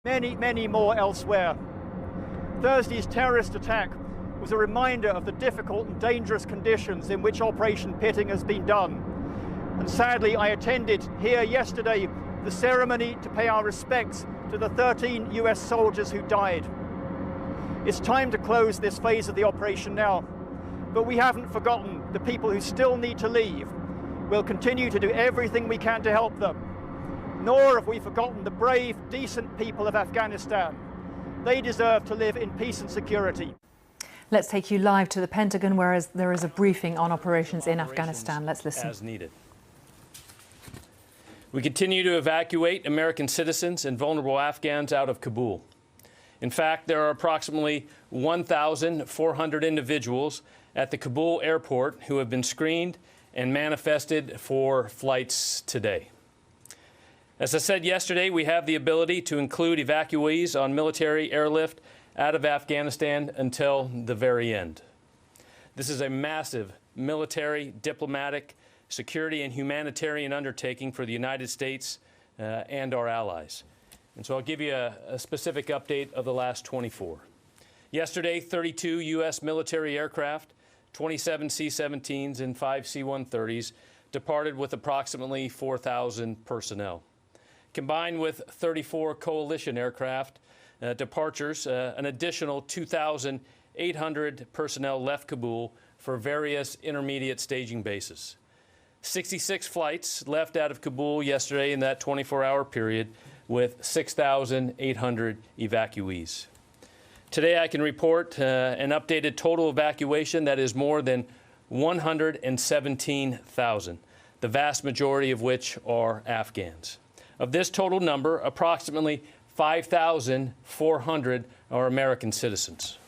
Many more elsewhere. Thursday's terrorist attack was a reminder of the difficult and dangerous conditions in which Operation Pitting has been done. And sadly, I attended here yesterday the ceremony to pay our respects to the 13 US soldiers who died. It's time to close this phase of the operation now, but we haven't forgotten the people who still need to leave. We'll continue to do everything we can to help them. Nor have we forgotten the brave, decent people of Afghanistan. They deserve to live in peace and security. Let's take you live to the Pentagon, where there is a briefing on operations in Afghanistan. Let's listen. As needed. We continue to evacuate American citizens and vulnerable Afghans out of Kabul. In fact, there are approximately 1,400 individuals at the Kabul airport who have been screened and manifested for flights today. As I said yesterday, we have the ability to include evacuees on military airlift out of Afghanistan until the very end. This is a massive military, diplomatic, security, and humanitarian undertaking for the United States and our allies. And so I'll give you a specific update of the last 24. Yesterday, 32 U.S. military aircraft, 27 C-17s, and 5 C-130s departed with approximately 4,000 personnel. Combined with 34 coalition aircraft departures, an additional 2,800 personnel left Kabul for various intermediate staging bases. 66 flights left out of Kabul yesterday in that 24-hour period, with 6,800 evacuees. Today I can report an updated total evacuation that is more than 117,000, the vast majority of which are Afghans. Of this total number, approximately 5,400 are American citizens.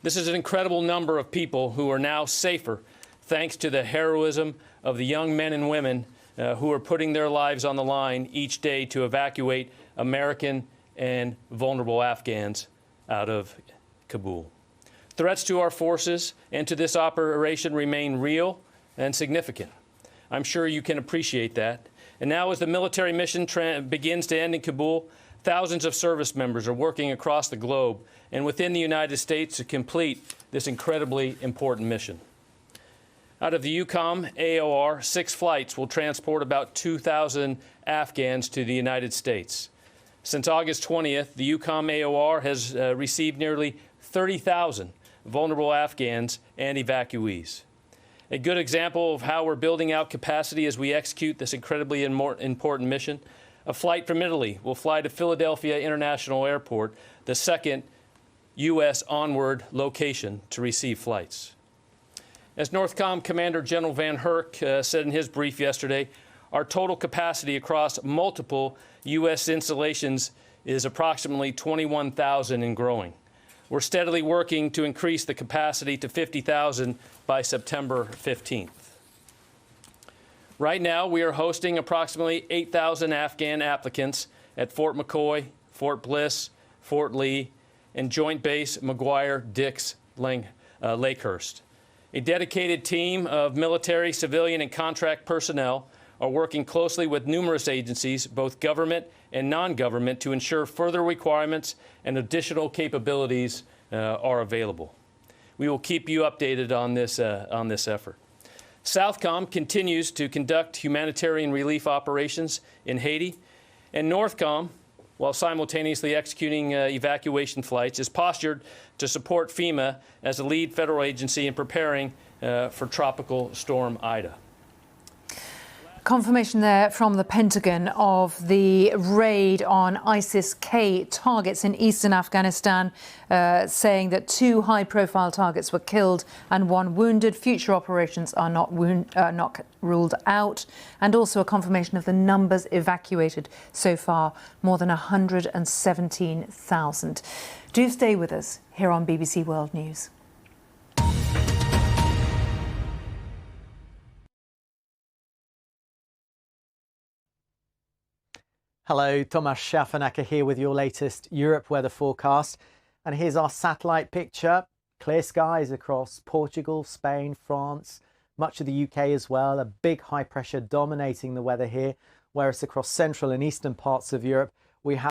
This is an incredible number of people who are now safer thanks to the heroism of the young men and women who are putting their lives on the line each day to evacuate American and vulnerable Afghans out of Kabul. Threats to our forces and to this operation remain real and significant. I'm sure you can appreciate that. And now, as the military mission begins to end in Kabul, thousands of service members are working across the globe and within the United States to complete this incredibly important mission. Out of the EUCOM AOR, 6 flights will transport about 2,000 Afghans to the United States. Since August 20th, the EUCOM AOR has received nearly 30,000 vulnerable Afghans and evacuees. A good example of how we're building out capacity as we execute this incredibly important mission, a flight from Italy will fly to Philadelphia International Airport, the second U.S. onward location to receive flights. As NORTHCOM Commander General Van Herk said in his brief yesterday, our total capacity across multiple U.S. installations is approximately 21,000 and growing. We're steadily working to increase the capacity to 50,000 by September 15th. Right now, we are hosting approximately 8,000 Afghan applicants at Fort McCoy, Fort Bliss, Fort Lee, and Joint Base McGuire-Dix Lakehurst. A dedicated team of military, civilian, and contract personnel are working closely with numerous agencies, both government and non-government, to ensure further requirements and additional capabilities are available. We will keep you updated on this effort. Southcom continues to conduct humanitarian relief operations in Haiti, and Northcom, while simultaneously executing evacuation flights, is postured to support FEMA as a lead federal agency in preparing for Tropical Storm Ida. Confirmation there from the Pentagon of the raid on ISIS-K targets in eastern Afghanistan, saying that 2 high-profile targets were killed and 1 wounded. Future operations are not ruled out. And also a confirmation of the numbers evacuated so far, more than 117,000. Do stay with us here on BBC World News. Hello, Tomasz Szafanaka here with your latest Europe weather forecast. And here's our satellite picture. Clear skies across Portugal, Spain, France, much of the UK as well. A big high pressure dominating the weather here, whereas across central and eastern parts of Europe, we have